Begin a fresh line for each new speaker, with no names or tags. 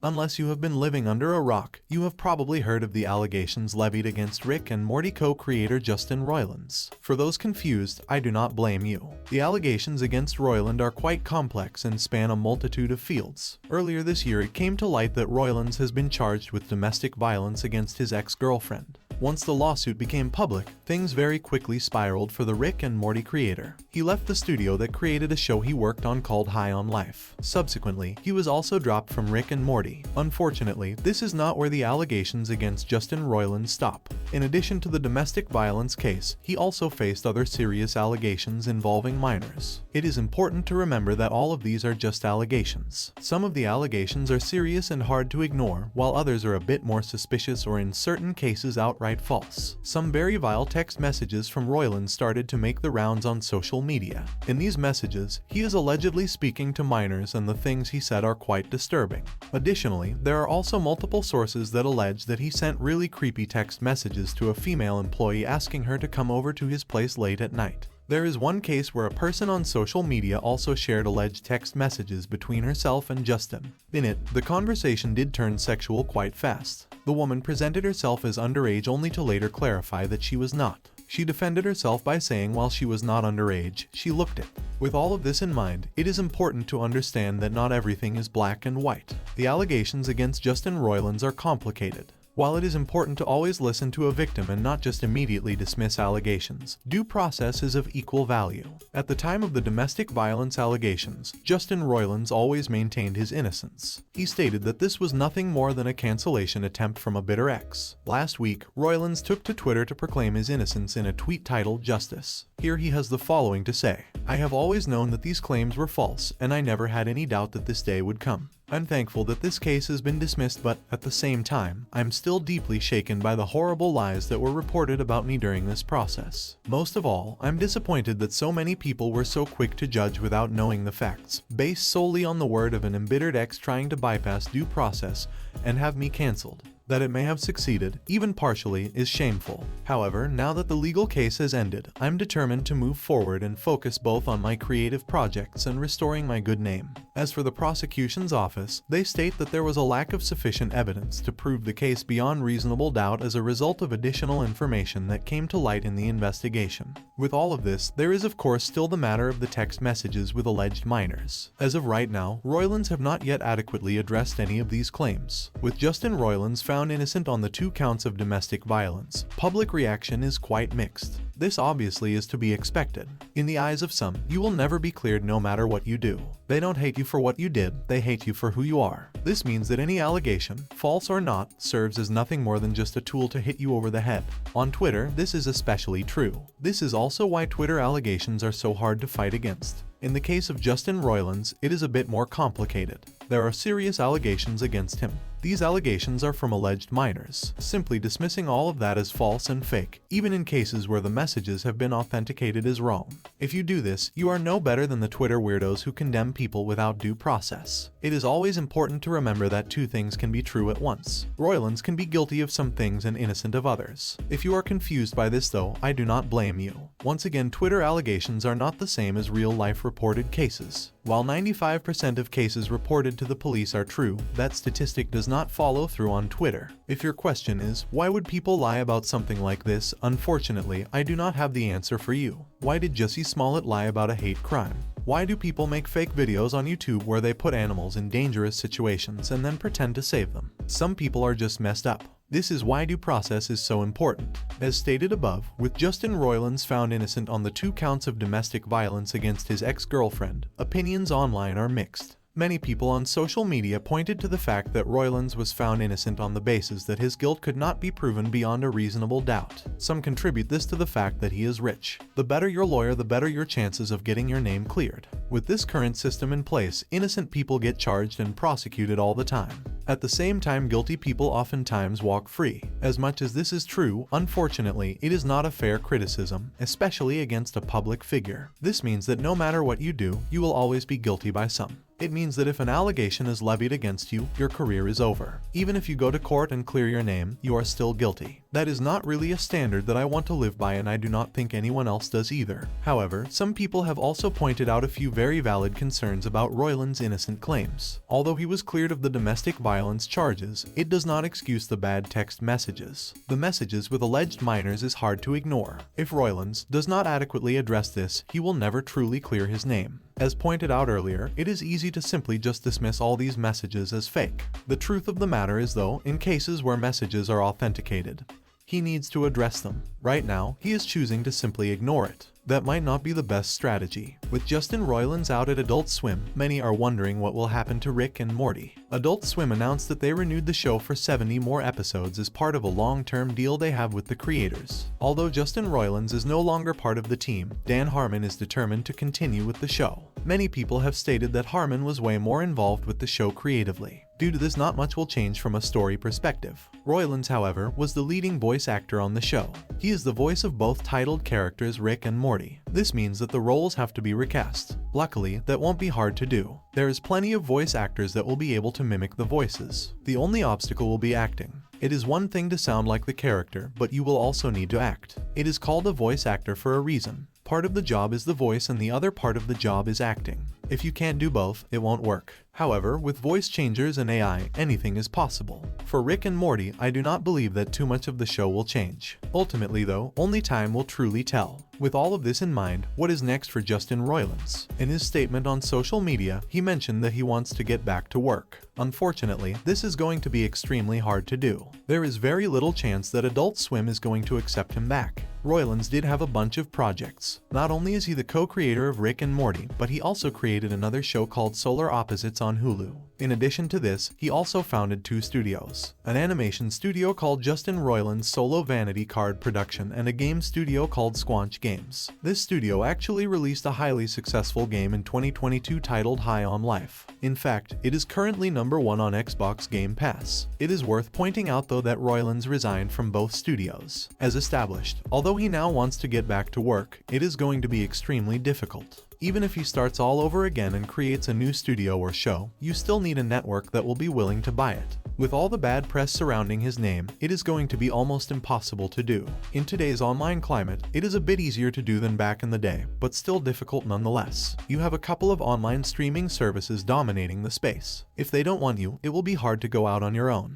Unless you have been living under a rock, you have probably heard of the allegations levied against Rick and Morty co-creator Justin Roiland's. For those confused, I do not blame you. The allegations against Roiland are quite complex and span a multitude of fields. Earlier this year, it came to light that Roiland has been charged with domestic violence against his ex-girlfriend. Once the lawsuit became public, things very quickly spiraled for the Rick and Morty creator. He left the studio that created a show he worked on called High on Life. Subsequently, he was also dropped from Rick and Morty. Unfortunately, this is not where the allegations against Justin Roiland stop. In addition to the domestic violence case, he also faced other serious allegations involving minors. It is important to remember that all of these are just allegations. Some of the allegations are serious and hard to ignore, while others are a bit more suspicious or in certain cases outright false. Some very vile text messages from Roiland started to make the rounds on social media. In these messages, he is allegedly speaking to minors, and the things he said are quite disturbing. Additionally, there are also multiple sources that allege that he sent really creepy text messages to a female employee asking her to come over to his place late at night. There is one case where a person on social media also shared alleged text messages between herself and Justin. In it, the conversation did turn sexual quite fast. The woman presented herself as underage only to later clarify that she was not. She defended herself by saying while she was not underage, she looked it. With all of this in mind, it is important to understand that not everything is black and white. The allegations against Justin Roiland are complicated. While it is important to always listen to a victim and not just immediately dismiss allegations, due process is of equal value. At the time of the domestic violence allegations, Justin Roiland always maintained his innocence. He stated that this was nothing more than a cancellation attempt from a bitter ex. Last week, Roiland took to Twitter to proclaim his innocence in a tweet titled "Justice." Here he has the following to say: "I have always known that these claims were false, and I never had any doubt that this day would come. I'm thankful that this case has been dismissed, but at the same time, I'm still deeply shaken by the horrible lies that were reported about me during this process. Most of all, I'm disappointed that so many people were so quick to judge without knowing the facts, based solely on the word of an embittered ex trying to bypass due process and have me cancelled. That it may have succeeded, even partially, is shameful. However, now that the legal case has ended, I'm determined to move forward and focus both on my creative projects and restoring my good name." As for the prosecution's office, they state that there was a lack of sufficient evidence to prove the case beyond reasonable doubt as a result of additional information that came to light in the investigation. With all of this, there is of course still the matter of the text messages with alleged minors. As of right now, Roiland have not yet adequately addressed any of these claims. With Justin Roiland found innocent on the 2 counts of domestic violence, public reaction is quite mixed. This obviously is to be expected. In the eyes of some, you will never be cleared no matter what you do. They don't hate you for what you did, they hate you for who you are. This means that any allegation, false or not, serves as nothing more than just a tool to hit you over the head. On Twitter, this is especially true. This is also why Twitter allegations are so hard to fight against. In the case of Justin Roiland, it is a bit more complicated. There are serious allegations against him. These allegations are from alleged minors, simply dismissing all of that as false and fake, even in cases where the messages have been authenticated as wrong. If you do this, you are no better than the Twitter weirdos who condemn people without due process. It is always important to remember that 2 things can be true at once. Roiland can be guilty of some things and innocent of others. If you are confused by this though, I do not blame you. Once again, Twitter allegations are not the same as real-life reported cases. While 95% of cases reported to the police are true, that statistic does not follow through on Twitter. If your question is, why would people lie about something like this? Unfortunately, I do not have the answer for you. Why did Jussie Smollett lie about a hate crime? Why do people make fake videos on YouTube where they put animals in dangerous situations and then pretend to save them? Some people are just messed up. This is why due process is so important. As stated above, with Justin Roiland found innocent on the 2 counts of domestic violence against his ex-girlfriend, opinions online are mixed. Many people on social media pointed to the fact that Roiland was found innocent on the basis that his guilt could not be proven beyond a reasonable doubt. Some contribute this to the fact that he is rich. The better your lawyer, the better your chances of getting your name cleared. With this current system in place, innocent people get charged and prosecuted all the time. At the same time, guilty people oftentimes walk free. As much as this is true, unfortunately, it is not a fair criticism, especially against a public figure. This means that no matter what you do, you will always be guilty by some. It means that if an allegation is levied against you, your career is over. Even if you go to court and clear your name, you are still guilty. That is not really a standard that I want to live by, and I do not think anyone else does either. However, some people have also pointed out a few very valid concerns about Roiland's innocent claims. Although he was cleared of the domestic violence charges, it does not excuse the bad text messages. The messages with alleged minors is hard to ignore. If Roiland does not adequately address this, he will never truly clear his name. As pointed out earlier, it is easy to simply just dismiss all these messages as fake. The truth of the matter is, though, in cases where messages are authenticated, he needs to address them. Right now, he is choosing to simply ignore it. That might not be the best strategy. With Justin Roiland out at Adult Swim, many are wondering what will happen to Rick and Morty. Adult Swim announced that they renewed the show for 70 more episodes as part of a long-term deal they have with the creators. Although Justin Roiland is no longer part of the team, Dan Harmon is determined to continue with the show. Many people have stated that Harmon was way more involved with the show creatively. Due to this, not much will change from a story perspective. Roiland, however, was the leading voice actor on the show. He is the voice of both titled characters Rick and Morty. This means that the roles have to be recast. Luckily, that won't be hard to do. There is plenty of voice actors that will be able to mimic the voices. The only obstacle will be acting. It is one thing to sound like the character, but you will also need to act. It is called a voice actor for a reason. Part of the job is the voice and the other part of the job is acting. If you can't do both, it won't work. However, with voice changers and AI, anything is possible. For Rick and Morty, I do not believe that too much of the show will change. Ultimately though, only time will truly tell. With all of this in mind, what is next for Justin Roiland? In his statement on social media, he mentioned that he wants to get back to work. Unfortunately, this is going to be extremely hard to do. There is very little chance that Adult Swim is going to accept him back. Roiland did have a bunch of projects. Not only is he the co-creator of Rick and Morty, but he also created another show called Solar Opposites on Hulu. In addition to this, he also founded 2 studios. An animation studio called Justin Roiland's Solo Vanity Card Production and a game studio called Squanch Games. This studio actually released a highly successful game in 2022 titled High on Life. In fact, it is currently #1 on Xbox Game Pass. It is worth pointing out though that Roiland resigned from both studios. As established, although he now wants to get back to work, it is going to be extremely difficult. Even if he starts all over again and creates a new studio or show, you still need a network that will be willing to buy it. With all the bad press surrounding his name, it is going to be almost impossible to do. In today's online climate, it is a bit easier to do than back in the day, but still difficult nonetheless. You have a couple of online streaming services dominating the space. If they don't want you, it will be hard to go out on your own.